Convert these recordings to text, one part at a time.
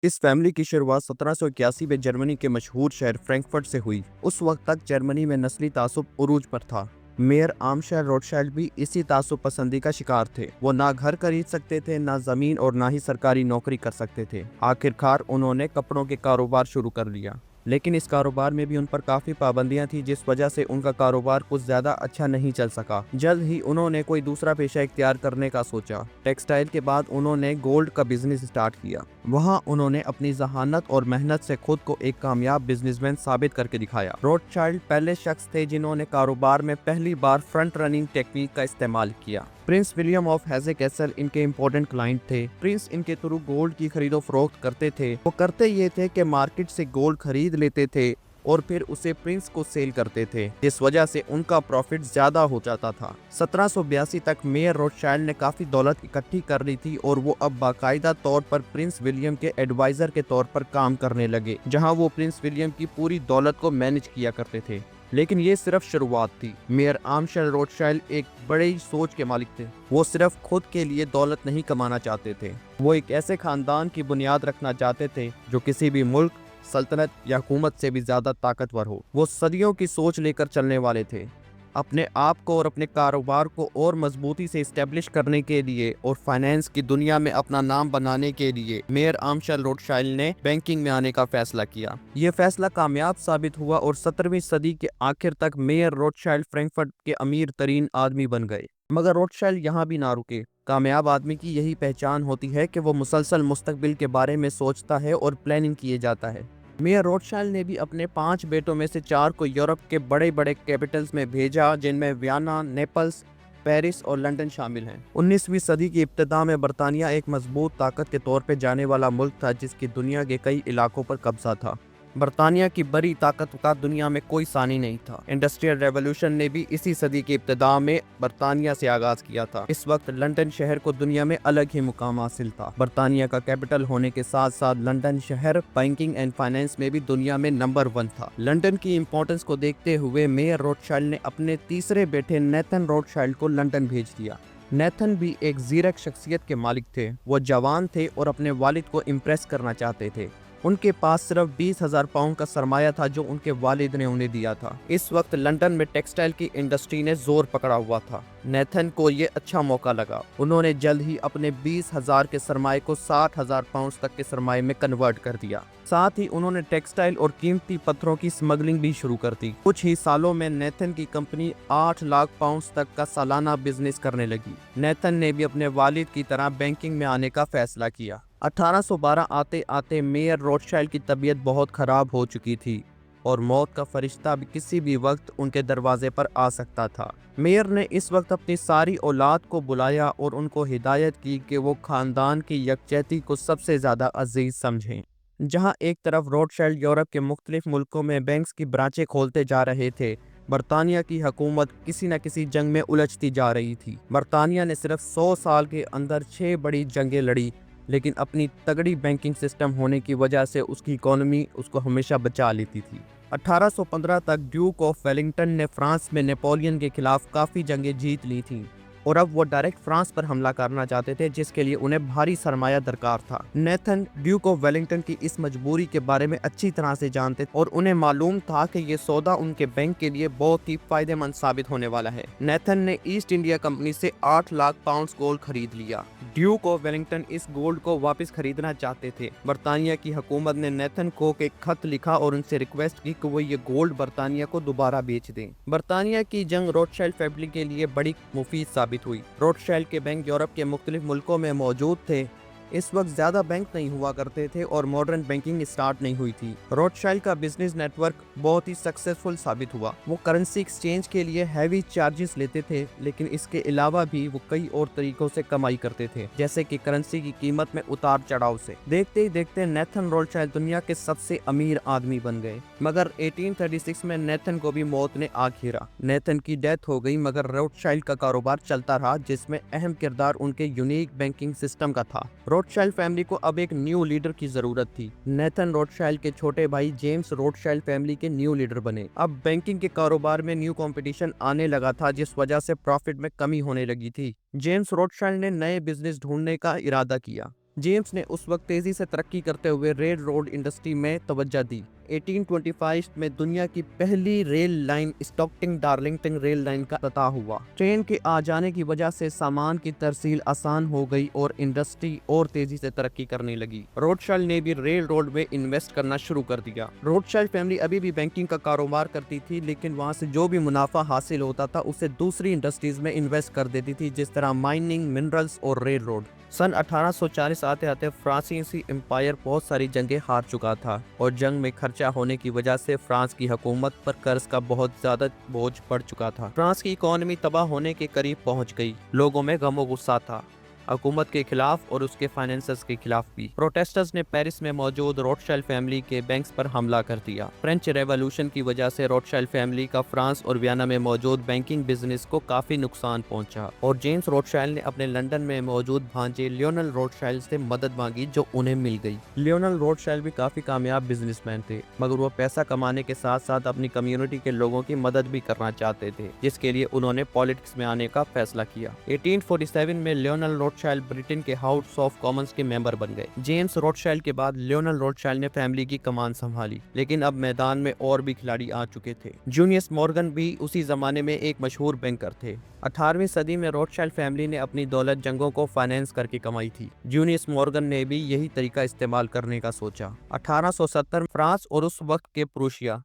इस फैमिली की शुरुआत 1781 में जर्मनी के मशहूर शहर फ्रैंकफर्ट से हुई। उस वक्त तक जर्मनी में नस्ली तासुब उरूज पर था। मेयर आमशायर रोथशाइल्ड भी इसी तासुब पसंदी का शिकार थे। वो ना घर खरीद सकते थे, ना जमीन और ना ही सरकारी नौकरी कर सकते थे। आखिरकार उन्होंने कपड़ों के कारोबार शुरू कर लिया, लेकिन इस कारोबार में भी उन पर काफी पाबंदियां थी, जिस वजह से उनका कारोबार कुछ ज्यादा अच्छा नहीं चल सका। जल्द ही उन्होंने कोई दूसरा पेशा इख्तियार करने का सोचा। टेक्सटाइल के बाद उन्होंने गोल्ड का बिजनेस स्टार्ट किया। वहां उन्होंने अपनी जहानत और मेहनत से खुद को एक कामयाब बिजनेसमैन साबित करके दिखाया। रोथशाइल्ड पहले शख्स थे जिन्होंने कारोबार में पहली बार फ्रंट रनिंग टेक्निक का इस्तेमाल किया। प्रिंस विलियम ऑफ हेजे कैसल इनके इम्पोर्टेंट क्लाइंट थे। प्रिंस इनके थ्रू गोल्ड की खरीदो फरोख्त करते थे। वो करते ये थे कि मार्केट से गोल्ड खरीद लेते थे और फिर उसे प्रिंस को सेल करते थे, जिस वजह से उनका प्रॉफिट ज्यादा हो जाता था। 1782 तक मेयर रोथशाइल्ड ने काफी दौलत इकट्ठी कर ली थी और वो अब बाकायदा तौर पर प्रिंस विलियम के एडवाइजर के तौर पर काम करने लगे, जहां वो प्रिंस विलियम की पूरी दौलत को मैनेज किया करते थे। लेकिन ये सिर्फ शुरुआत थी। मेयर आमशायर रोथशाइल्ड एक बड़ी सोच के मालिक थे। वो सिर्फ खुद के लिए दौलत नहीं कमाना चाहते थे, वो एक ऐसे खानदान की बुनियाद रखना चाहते थे जो किसी भी मुल्क, सल्तनत या हुकूमत से भी ज्यादा ताकतवर हो। वो सदियों की सोच लेकर चलने वाले थे। अपने आप को और अपने कारोबार को और मजबूती से इस्टेब्लिश करने के लिए और फाइनेंस की दुनिया में अपना नाम बनाने के लिए मेयर आमशायर रोथशाइल्ड ने बैंकिंग में आने का फैसला किया। यह फैसला कामयाब साबित हुआ और 17वीं सदी के आखिर तक मेयर रोथशाइल्ड फ्रैंकफर्ट के अमीर तरीन आदमी बन गए। मगर रोथशाइल्ड यहाँ भी ना रुके। कामयाब आदमी की यही पहचान होती है कि वो मुसलसल मुस्तकबिल के बारे में सोचता है और प्लानिंग किए जाता है। मेयर रोथशाइल्ड ने भी अपने 5 बेटों में से 4 को यूरोप के बड़े बड़े कैपिटल्स में भेजा, जिनमें वियना, नेपल्स, पेरिस और लंदन शामिल हैं। 19वीं सदी की इब्तिदा में बरतानिया एक मजबूत ताकत के तौर पर जाने वाला मुल्क था, जिसकी दुनिया के कई इलाकों पर कब्जा था। बरतानिया की बड़ी ताकत का दुनिया में कोई सानी नहीं था। इंडस्ट्रियल रेवोल्यूशन ने भी इसी सदी की इब्तिदा में बरतानिया से आगाज किया था। इस वक्त लंदन शहर को दुनिया में अलग ही मुकाम हासिल था। बरतानिया का कैपिटल होने के साथ साथ लंदन शहर बैंकिंग एंड फाइनेंस में भी दुनिया में नंबर 1 था। लंदन की इंपॉर्टेंस को देखते हुए मेयर रोथशाइल्ड ने अपने तीसरे बेटे नेथन रोथशाइल्ड को लंदन भेज दिया। नेथन भी एक ज़ीरक शख्सियत के मालिक थे। वो जवान थे और अपने वालिद को इम्प्रेस करना चाहते थे। उनके पास सिर्फ 20,000 पाउंड का सरमाया था जो उनके वालिद ने उन्हें दिया था। इस वक्त लंदन में टेक्सटाइल की इंडस्ट्री ने जोर पकड़ा हुआ था। नेथन को ये अच्छा मौका लगा। उन्होंने जल्द ही अपने 20,000 के सरमाए को 60,000 पाउंड तक के सरमाए में कन्वर्ट कर दिया। साथ ही उन्होंने टेक्सटाइल और कीमती पत्थरों की स्मगलिंग भी शुरू कर दी। कुछ ही सालों में नेथन की कंपनी 8 लाख पाउंड तक का सालाना बिजनेस करने लगी। नेथन ने भी अपने वालिद की तरह बैंकिंग में आने का फैसला किया। 1812 आते आते मेयर रोथशाइल्ड की तबीयत बहुत खराब हो चुकी थी और मौत का फरिश्ता भी किसी भी वक्त उनके दरवाजे पर आ सकता था। मेयर ने इस वक्त अपनी सारी औलाद को बुलाया और उनको हिदायत की कि वो खानदान की यकजहती को सबसे ज़्यादा अजीज समझें। जहां एक तरफ रोथशाइल्ड यूरोप के मुख्तलिफ मुल्कों में बैंक्स की ब्रांचें खोलते जा रहे थे, बरतानिया की हुकूमत किसी न किसी जंग में उलझती जा रही थी। बरतानिया ने सिर्फ 100 साल के अंदर 6 बड़ी जंगें लड़ी, लेकिन अपनी तगड़ी बैंकिंग सिस्टम होने की वजह से उसकी इकोनॉमी उसको हमेशा बचा लेती थी। 1815 तक ड्यूक ऑफ वेलिंगटन ने फ्रांस में नेपोलियन के खिलाफ काफ़ी जंगें जीत ली थीं और अब वो डायरेक्ट फ्रांस पर हमला करना चाहते थे, जिसके लिए उन्हें भारी सरमाया दरकार था। नेथन ड्यूक ऑफ वेलिंगटन की इस मजबूरी के बारे में अच्छी तरह से जानते और उन्हें मालूम था कि ये सौदा उनके बैंक के लिए बहुत ही फायदेमंद साबित होने वाला है। नेथन ने ईस्ट इंडिया कंपनी से 8 लाख पाउंड गोल्ड खरीद लिया। ड्यूक ऑफ वेलिंगटन इस गोल्ड को वापस खरीदना चाहते थे। बरतानिया की हुकूमत ने नेथन को एक खत लिखा और उनसे रिक्वेस्ट की कि वो ये गोल्ड बरतानिया को दोबारा बेच दें। बरतानिया की जंग रोथशाइल्ड फैमिली के लिए बड़ी मुफीद साबित हुई। रोथशाइल्ड के बैंक यूरोप के मुख्तलिफ मुल्कों में मौजूद थे। इस वक्त ज्यादा बैंक नहीं हुआ करते थे और मॉडर्न बैंकिंग स्टार्ट नहीं हुई थी। रोथशाइल्ड का बिजनेस नेटवर्क बहुत ही सक्सेसफुल साबित हुआ। वो करेंसी एक्सचेंज के लिए हैवी चार्जेस लेते थे, लेकिन इसके अलावा भी वो कई और तरीकों से कमाई करते थे, जैसे कि करेंसी की कीमत में उतार चढ़ाव से। देखते ही देखते नेथन रोथशाइल्ड दुनिया के सबसे अमीर आदमी बन गए। मगर 1836 में नेथन को भी मौत ने आ घेरा। नेथन की डेथ हो गई, मगर रोथशाइल्ड का कारोबार चलता रहा, जिसमें अहम किरदार उनके यूनिक बैंकिंग सिस्टम का था। रोथशाइल्ड फैमिली को अब एक न्यू लीडर की जरूरत थी। नेथन रोथशाइल्ड के छोटे भाई जेम्स रोथशाइल्ड फैमिली के न्यू लीडर बने। अब बैंकिंग के कारोबार में न्यू कंपटीशन आने लगा था, जिस वजह से प्रॉफिट में कमी होने लगी थी। जेम्स रोथशाइल्ड ने नए बिजनेस ढूंढने का इरादा किया। जेम्स ने उस वक्त तेजी से तरक्की करते हुए रेल रोड इंडस्ट्री में तवज्जो दी। 1825 में दुनिया की पहली rail line Stockton Darlington rail line का अफ्ताह हुआ। ट्रेन के आ जाने की वजह से सामान की तरसील आसान हो गई और इंडस्ट्री और तेजी से तरक्की करने लगी। रोथशाइल्ड ने भी रेल रोड में इन्वेस्ट करना शुरू कर दिया। रोथशाइल्ड फैमिली अभी भी बैंकिंग का कारोबार करती थी, लेकिन वहां से जो भी मुनाफा हासिल होता था उसे दूसरी इंडस्ट्रीज में इन्वेस्ट कर देती थी, जिस तरह माइनिंग, मिनरल्स और रेल रोड। सन 1840 आते आते फ्रांसीसी एम्पायर बहुत सारी जंगें हार चुका था और जंग में खर्चा होने की वजह से फ्रांस की हुकूमत पर कर्ज का बहुत ज्यादा बोझ पड़ चुका था। फ्रांस की इकोनॉमी तबाह होने के करीब पहुंच गई। लोगों में गम और गुस्सा था, हुकूमत के खिलाफ और उसके फाइनेंसर्स के खिलाफ भी। प्रोटेस्टर्स ने पेरिस में मौजूद रोथशाइल्ड फैमिली के बैंक्स पर हमला कर दिया। फ्रेंच रेवोल्यूशन की वजह से रोथशाइल्ड फैमिली का फ्रांस और वियना में मौजूद बैंकिंग बिजनेस को काफी नुकसान पहुंचा और जेम्स रोथशाइल्ड ने अपने लंदन में मौजूद भांजे लियोनेल रोथशाइल्ड से मदद मांगी, जो उन्हें मिल गई। लियोनेल रोथशाइल्ड भी काफी कामयाब बिजनेसमैन थे, मगर वो पैसा कमाने के साथ साथ अपनी कम्युनिटी के लोगों की मदद भी करना चाहते थे, जिसके लिए उन्होंने पॉलिटिक्स में आने का फैसला किया। 1847 में लियोनेल रोथशाइल्ड ब्रिटेन के हाउस ऑफ कॉमन्स के मेंबर बन गए। जेम्स रोथशाइल्ड के बाद लियोनेल रोथशाइल्ड ने फैमिली की कमान संभाली, लेकिन अब मैदान में और भी खिलाड़ी आ चुके थे। जूलियस मॉर्गन भी उसी जमाने में एक मशहूर बैंकर थे। 18वीं सदी में रोथशाइल्ड फैमिली ने अपनी दौलत जंगों को फाइनेंस करके कमाई थी। जूलियस मॉर्गन ने भी यही तरीका इस्तेमाल करने का सोचा। 1870 में फ्रांस और उस वक्त के प्रूशिया,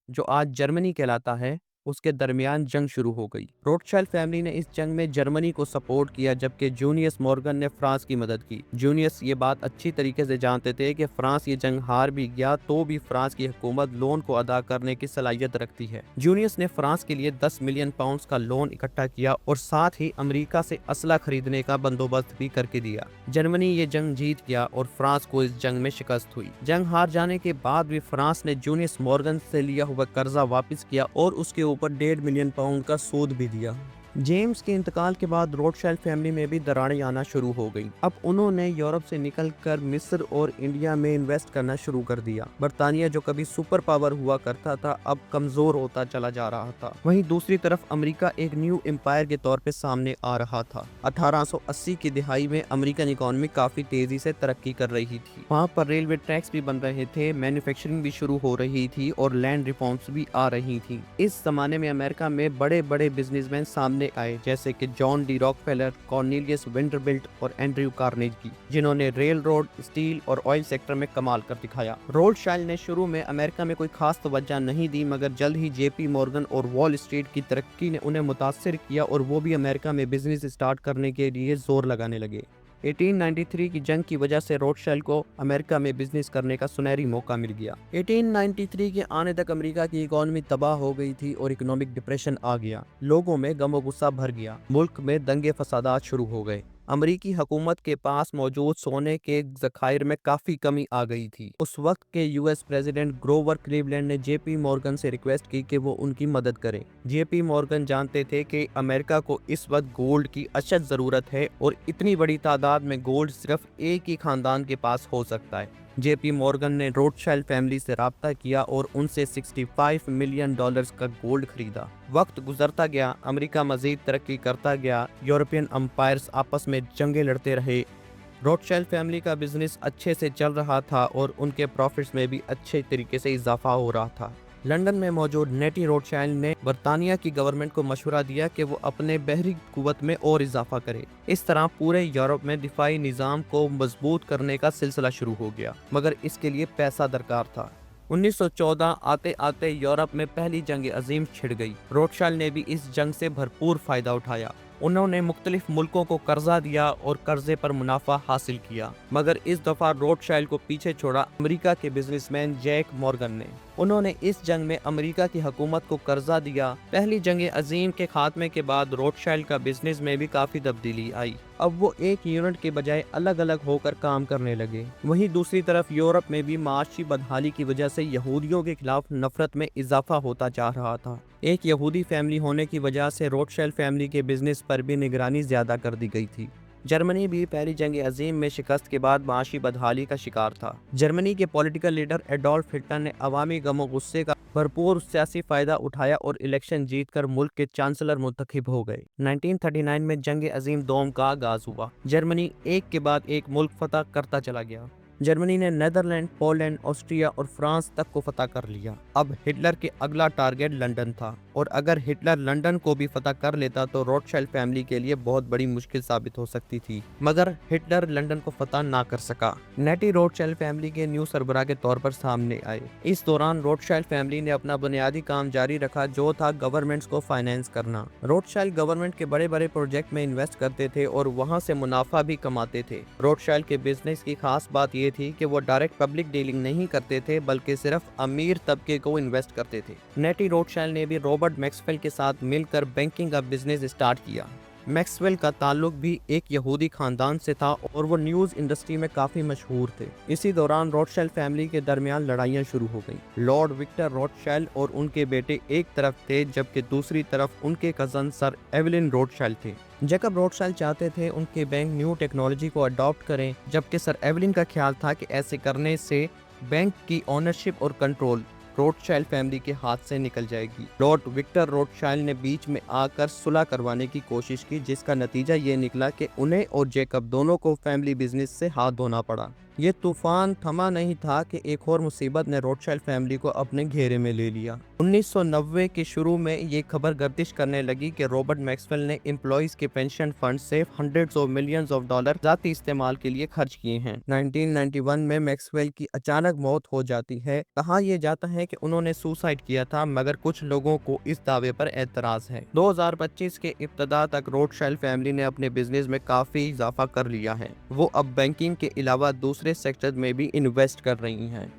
जो आज जर्मनी कहलाता है, उसके दरमियान जंग शुरू हो गई। रोथशाइल्ड फैमिली ने इस जंग में जर्मनी को सपोर्ट किया, जबकि जूलियस मॉर्गन ने फ्रांस की मदद की। जूलियस ये बात अच्छी तरीके से जानते थे कि फ्रांस ये जंग हार भी गया तो भी फ्रांस की हुकूमत लोन को अदा करने की सलाहियत रखती है। जूलियस ने फ्रांस के लिए 10 मिलियन पाउंड का लोन इकट्ठा किया और साथ ही अमेरिका से असला खरीदने का बंदोबस्त भी करके दिया। जर्मनी ये जंग जीत गया और फ्रांस को इस जंग में शिकस्त हुई। जंग हार जाने के बाद भी फ्रांस ने जूलियस मॉर्गन से लिया हुआ कर्जा वापस किया और उसके ऊपर 1.5 मिलियन पाउंड का सूद भी दिया। जेम्स के इंतकाल के बाद रोथशाइल्ड फैमिली में भी दरारें आना शुरू हो गई। अब उन्होंने यूरोप से निकलकर मिस्र और इंडिया में इन्वेस्ट करना शुरू कर दिया। बर्तानिया, जो कभी सुपर पावर हुआ करता था, अब कमजोर होता चला जा रहा था। वहीं दूसरी तरफ अमेरिका एक न्यू एम्पायर के तौर पे सामने आ रहा था। 1880 की दिहाई में अमेरिकन इकोनॉमी काफी तेजी से तरक्की कर रही थी। वहाँ पर रेलवे ट्रैक्स भी बन रहे थे, मैन्युफैक्चरिंग भी शुरू हो रही थी और लैंड रिफॉर्म्स भी आ रही थी। इस जमाने में अमेरिका में बड़े बड़े बिजनेसमैन सामने आए, जैसे कि John D Rockefeller, Cornelius Vanderbilt और एंड्रयू कार्नेगी, जिन्होंने रेल रोड, स्टील और ऑयल सेक्टर में कमाल कर दिखाया। रोथशाइल्ड ने शुरू में अमेरिका में कोई खास तवज्जो नहीं दी, मगर जल्द ही जेपी मॉर्गन और वॉल स्ट्रीट की तरक्की ने उन्हें मुतासिर किया और वो भी अमेरिका में बिजनेस स्टार्ट करने के लिए जोर लगाने लगे। 1893 की जंग की वजह से रोथशाइल्ड को अमेरिका में बिजनेस करने का सुनहरी मौका मिल गया। 1893 के आने तक अमेरिका की इकोनॉमी तबाह हो गई थी और इकोनॉमिक डिप्रेशन आ गया। लोगों में गम और गुस्सा भर गया। मुल्क में दंगे फसादात शुरू हो गए। अमेरिकी हुकूमत के पास मौजूद सोने के ज़खायर में काफ़ी कमी आ गई थी। उस वक्त के यूएस प्रेसिडेंट ग्रोवर क्लीवलैंड ने जेपी मॉर्गन से रिक्वेस्ट की कि वो उनकी मदद करें। जेपी मॉर्गन जानते थे कि अमेरिका को इस वक्त गोल्ड की अशद ज़रूरत है और इतनी बड़ी तादाद में गोल्ड सिर्फ एक ही खानदान के पास हो सकता है। जेपी मॉर्गन ने रोथशाइल्ड फैमिली से राब्ता किया और उनसे $65 मिलियन का गोल्ड खरीदा। वक्त गुजरता गया, अमेरिका मजीद तरक्की करता गया, यूरोपियन अम्पायर्स आपस में जंगें लड़ते रहे। रोथशाइल्ड फैमिली का बिजनेस अच्छे से चल रहा था और उनके प्रॉफिट्स में भी अच्छे तरीके से इजाफा हो रहा था। लंदन में मौजूद नेटी रोथशाइल्ड ने बरतानिया की गवर्नमेंट को मशवरा दिया कि वो अपने बहरी कुव्वत में और इजाफा करे। इस तरह पूरे यूरोप में दिफाई निज़ाम को मजबूत करने का सिलसिला शुरू हो गया, मगर इसके लिए पैसा दरकार था। 1914 आते आते यूरोप में पहली जंग अजीम छिड़ गई। रोथशाइल्ड ने भी इस जंग से भरपूर फायदा उठाया। उन्होंने मुख्तलिफ मुल्कों को कर्जा दिया और कर्जे पर मुनाफा हासिल किया, मगर इस दफा रोथशाइल्ड को पीछे छोड़ा अमेरिका के बिजनेसमैन जैक मॉर्गन ने। उन्होंने इस जंग में अमेरिका की हुकूमत को कर्जा दिया। पहली जंग अजीम के खात्मे के बाद रोथशाइल्ड का बिजनेस में भी काफी तब्दीली आई। अब वो एक यूनिट के बजाय अलग अलग होकर काम करने लगे। वहीं दूसरी तरफ यूरोप में भी माशी बदहाली की वजह से यहूदियों के खिलाफ नफरत में इजाफा होता जा रहा था। एक यहूदी फैमिली होने की वजह से रोथशाइल्ड फैमिली के बिजनेस पर भी निगरानी ज्यादा कर दी गई थी। जर्मनी भी पहली जंग अजीम में शिकस्त के बाद माशी बदहाली का शिकार था। जर्मनी के पॉलिटिकल लीडर एडोल्फ हिटलर ने अवामी गमो गुस्से का भरपूर सियासी फायदा उठाया और इलेक्शन जीतकर मुल्क के चांसलर मुंतखब हो गए। 1939 में जंग अजीम दोम का आगाज हुआ। जर्मनी एक के बाद एक मुल्क फतह करता चला गया। जर्मनी ने नीदरलैंड, पोलैंड, ऑस्ट्रिया और फ्रांस तक को फतह कर लिया। अब हिटलर के अगला टारगेट लंदन था और अगर हिटलर लंदन को भी फतह कर लेता तो रोथशाइल्ड फैमिली के लिए बहुत बड़ी मुश्किल साबित हो सकती थी, मगर हिटलर लंदन को फतह ना कर सका। नेटी रोथशाइल्ड फैमिली के न्यू सरबराह के तौर पर सामने आए। इस दौरान रोथशाइल्ड फैमिली ने अपना बुनियादी काम जारी रखा, जो था गवर्नमेंट्स को फाइनेंस करना। रोथशाइल्ड गवर्नमेंट के बड़े बड़े प्रोजेक्ट में इन्वेस्ट करते थे और वहां से मुनाफा भी कमाते थे। रोथशाइल्ड के बिजनेस की खास बात यह थी कि वो डायरेक्ट पब्लिक डीलिंग नहीं करते थे, बल्कि सिर्फ अमीर तबके को इन्वेस्ट करते थे। नेटी रोथशाइल्ड ने भी रॉबर्ट मैक्सवेल के साथ मिलकर बैंकिंग का बिजनेस स्टार्ट किया। मैक्सवेल का ताल्लुक भी एक यहूदी खानदान से था और वो न्यूज़ इंडस्ट्री में काफ़ी मशहूर थे। इसी दौरान रोथशाइल्ड फैमिली के दरमियान लड़ाइयाँ शुरू हो गईं। लॉर्ड विक्टर रोथशाइल्ड और उनके बेटे एक तरफ थे, जबकि दूसरी तरफ उनके कज़न सर एवलिन रोथशाइल्ड थे। जैकब रोथशाइल्ड चाहते थे उनके बैंक न्यू टेक्नोलॉजी को अडॉप्ट करें, जबकि सर एवलिन का ख्याल था कि ऐसे करने से बैंक की ओनरशिप और कंट्रोल रोथशाइल्ड फैमिली के हाथ से निकल जाएगी। लॉर्ड विक्टर रोथशाइल्ड ने बीच में आकर सुलह करवाने की कोशिश की, जिसका नतीजा ये निकला कि उन्हें और जैकब दोनों को फैमिली बिजनेस से हाथ धोना पड़ा। ये तूफान थमा नहीं था कि एक और मुसीबत ने रोथशाइल्ड फैमिली को अपने घेरे में ले लिया। 1990 के शुरू में ये खबर गर्दिश करने लगी कि रॉबर्ट मैक्सवेल ने एम्प्लॉइज के पेंशन फंड से hundreds of millions of dollar जाती इस्तेमाल के लिए खर्च किए हैं। 1991 में मैक्सवेल की अचानक मौत हो जाती है। कहा यह जाता है कि उन्होंने सुसाइड किया था, मगर कुछ लोगों को इस दावे पर एतराज है। 2025 के इब्तदा तक रोथशाइल्ड फैमिली ने अपने बिजनेस में काफी इजाफा कर लिया है। वो अब बैंकिंग के अलावा दूसरे सेक्टर में भी इन्वेस्ट कर रही हैं।